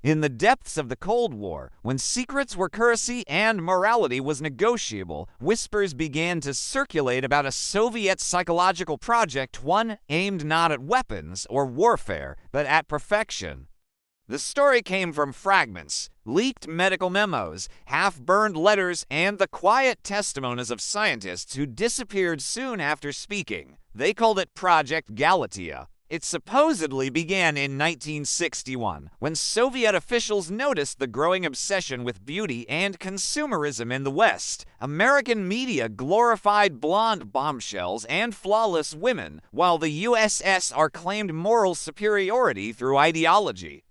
In the depths of the Cold War, when secrets were currency and morality was negotiable, whispers began to circulate about a Soviet psychological project, one aimed not at weapons or warfare, but at perfection. The story came from fragments, leaked medical memos, half-burned letters, and the quiet testimonies of scientists who disappeared soon after speaking. They called it Project Galatea. It supposedly began in 1961, when Soviet officials noticed the growing obsession with beauty and consumerism in the West. American media glorified blonde bombshells and flawless women, while the USSR claimed moral superiority through ideology.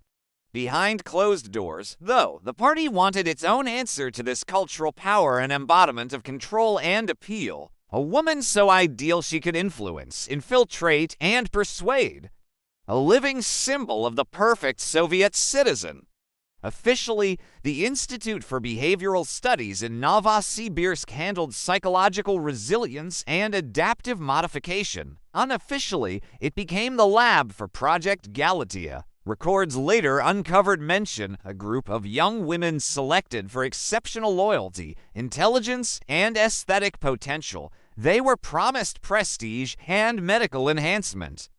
Behind closed doors, though, the party wanted its own answer to this cultural power and embodiment of control and appeal. A woman so ideal she could influence, infiltrate, and persuade. A living symbol of the perfect Soviet citizen. Officially, the Institute for Behavioral Studies in Novosibirsk handled psychological resilience and adaptive modification. Unofficially, it became the lab for Project Galatea. Records later uncovered mention a group of young women selected for exceptional loyalty, intelligence, and aesthetic potential. They were promised prestige and medical enhancement.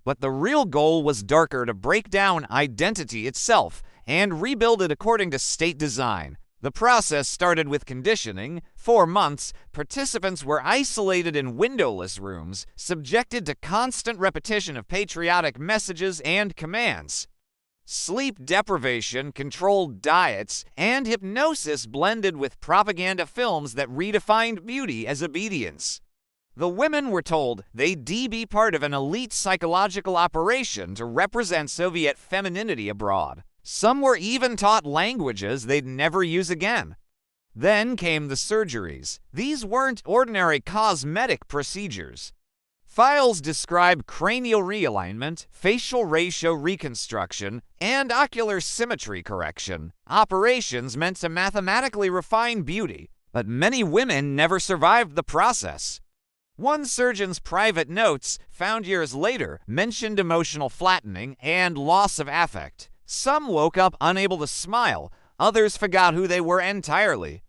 But the real goal was darker: to break down identity itself and rebuild it according to state design. The process started with conditioning. 4 months, participants were isolated in windowless rooms, subjected to constant repetition of patriotic messages and commands. Sleep deprivation, controlled diets, and hypnosis blended with propaganda films that redefined beauty as obedience. The women were told they'd be part of an elite psychological operation to represent Soviet femininity abroad. Some were even taught languages they'd never use again. Then came the surgeries. These weren't ordinary cosmetic procedures. Files describe cranial realignment, facial ratio reconstruction, and ocular symmetry correction. Operations meant to mathematically refine beauty, but many women never survived the process. One surgeon's private notes, found years later, mentioned emotional flattening and loss of affect. Some woke up unable to smile, others forgot who they were entirely.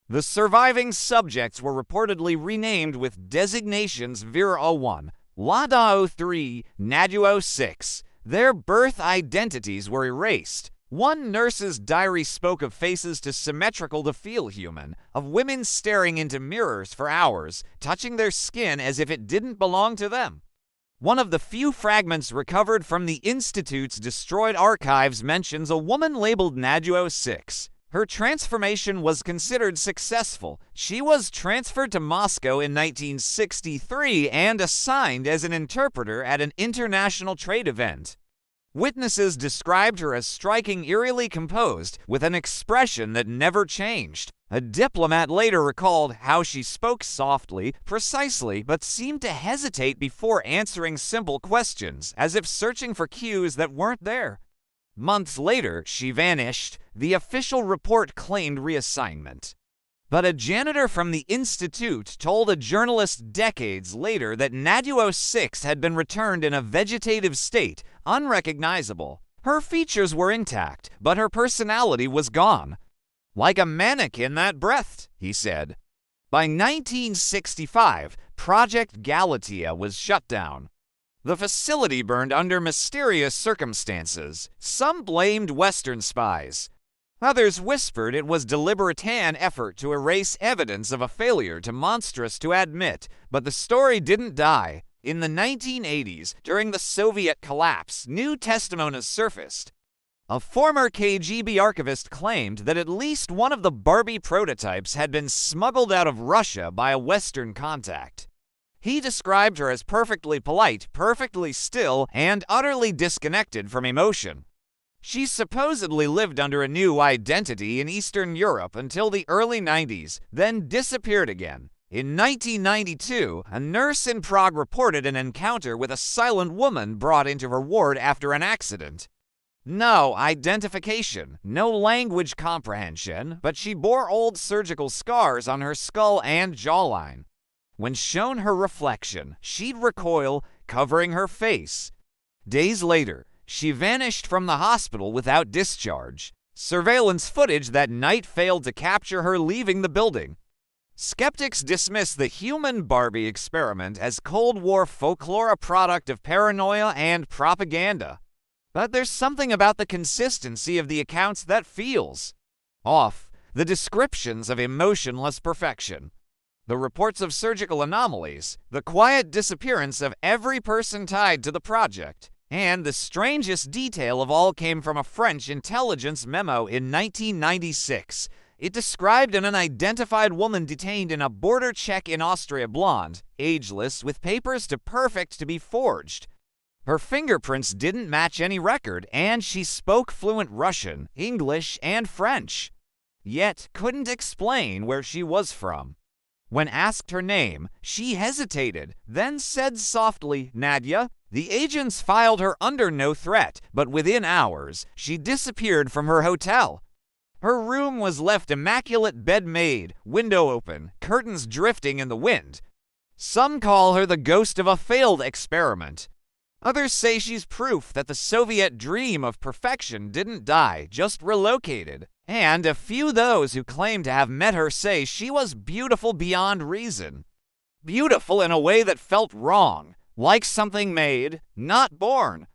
The surviving subjects were reportedly renamed with designations Vera 01, Lada 03, Nadu 06. Their birth identities were erased. One nurse's diary spoke of faces too symmetrical to feel human, of women staring into mirrors for hours, touching their skin as if it didn't belong to them. One of the few fragments recovered from the Institute's destroyed archives mentions a woman labeled Nadu 06. Her transformation was considered successful. She was transferred to Moscow in 1963 and assigned as an interpreter at an international trade event. Witnesses described her as striking, eerily composed, with an expression that never changed. A diplomat later recalled how she spoke softly, precisely, but seemed to hesitate before answering simple questions, as if searching for cues that weren't there. Months later, she vanished. The official report claimed reassignment. But a janitor from the Institute told a journalist decades later that Nadu 06 had been returned in a vegetative state, unrecognizable. Her features were intact, but her personality was gone. Like a mannequin that breathed, he said. By 1965, Project Galatea was shut down. The facility burned under mysterious circumstances. Some blamed Western spies. Others whispered it was deliberate an effort to erase evidence of a failure too monstrous to admit, but the story didn't die. In the 1980s, during the Soviet collapse, new testimonies surfaced. A former KGB archivist claimed that at least one of the Barbie prototypes had been smuggled out of Russia by a Western contact. He described her as perfectly polite, perfectly still, and utterly disconnected from emotion. She supposedly lived under a new identity in Eastern Europe until the early 90s, then disappeared again. In 1992, a nurse in Prague reported an encounter with a silent woman brought into her ward after an accident. No identification, no language comprehension, but she bore old surgical scars on her skull and jawline. When shown her reflection, she'd recoil, covering her face. Days later, She vanished from the hospital without discharge. Surveillance footage that night failed to capture her leaving the building. Skeptics dismiss the human Barbie experiment as Cold War folklore, a product of paranoia and propaganda. But there's something about the consistency of the accounts that feels off. The descriptions of emotionless perfection, the reports of surgical anomalies, the quiet disappearance of every person tied to the project, and the strangest detail of all came from a French intelligence memo in 1996. It described an unidentified woman detained in a border check in Austria, blonde, ageless, with papers too perfect to be forged. Her fingerprints didn't match any record, and she spoke fluent Russian, English, and French, yet couldn't explain where she was from. When asked her name, she hesitated, then said softly, "Nadia." The agents filed her under no threat, but within hours, she disappeared from her hotel. Her room was left immaculate, bed made, window open, curtains drifting in the wind. Some call her the ghost of a failed experiment. Others say she's proof that the Soviet dream of perfection didn't die, just relocated. And a few those who claim to have met her say she was beautiful beyond reason. Beautiful in a way that felt wrong, like something made, not born.